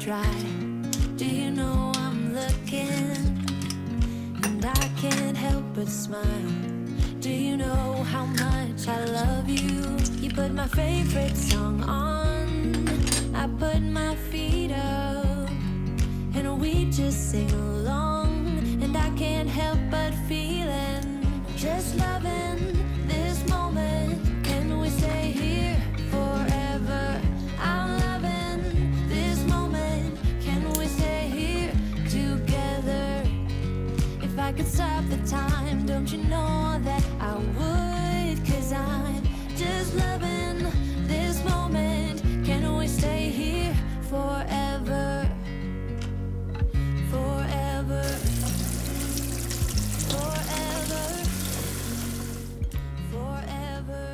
try. Do you know I'm looking? And I can't help but smile. Do you know how much I love you? You put my favorite song on, I put my feet up, and we just sing along. And I can't help but feeling, just loving this moment. Can we stay here forever? I'm loving this moment. Can we stay here together? If I could stop the time, don't you know that I would? 'Cause I'm just loving this moment. Can we stay here forever? Forever. Forever. Forever.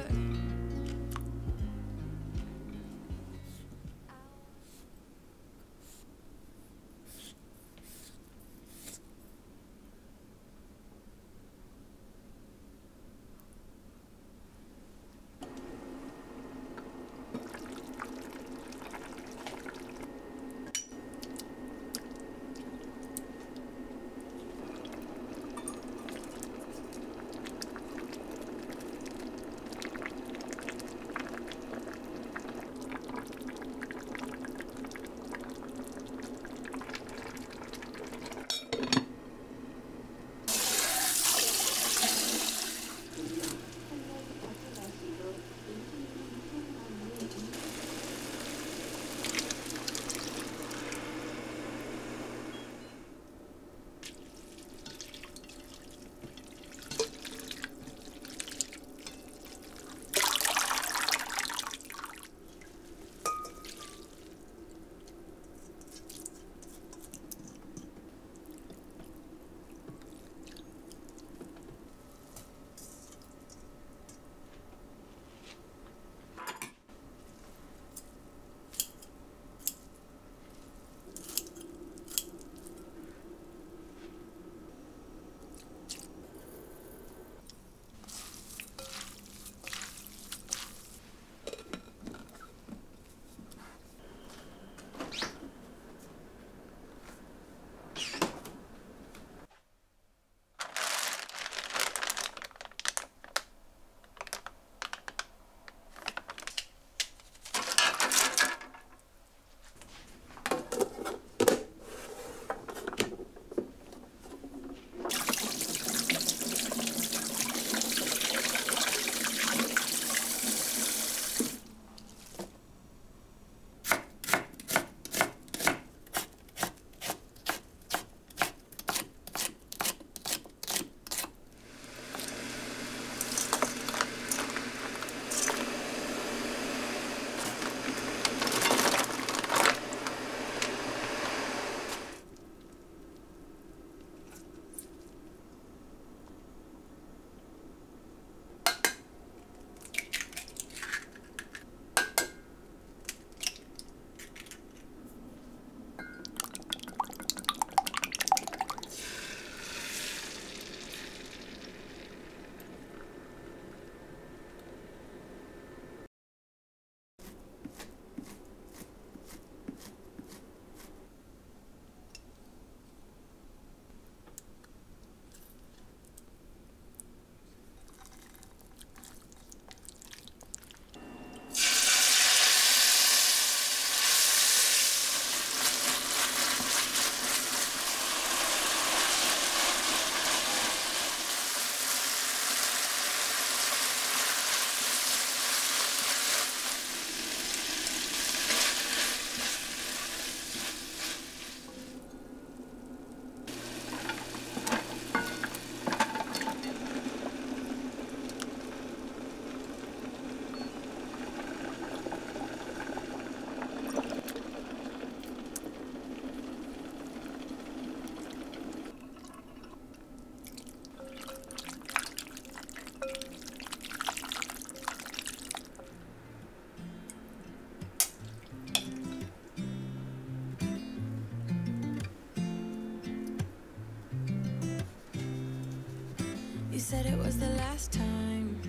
said it was the last time,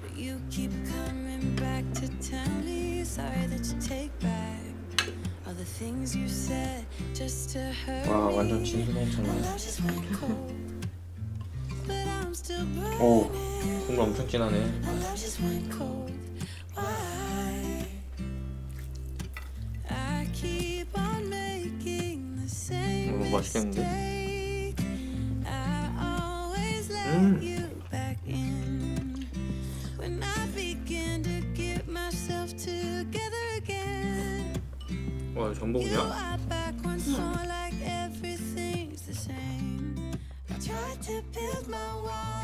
but you keep coming back to tell me sorry that you take back a All the things you said just to hurt 와 me. 완전 진수성찬이네. Love just went cold, but I'm still 오 burning. 국물 엄청 진하네. My love just went cold. Why? I keep on making the same 맛있겠는데? mistake. I always let you back in. When I begin to get myself together again, 와 you 전복이야? are back once more like everything's the same. I tried to build my wall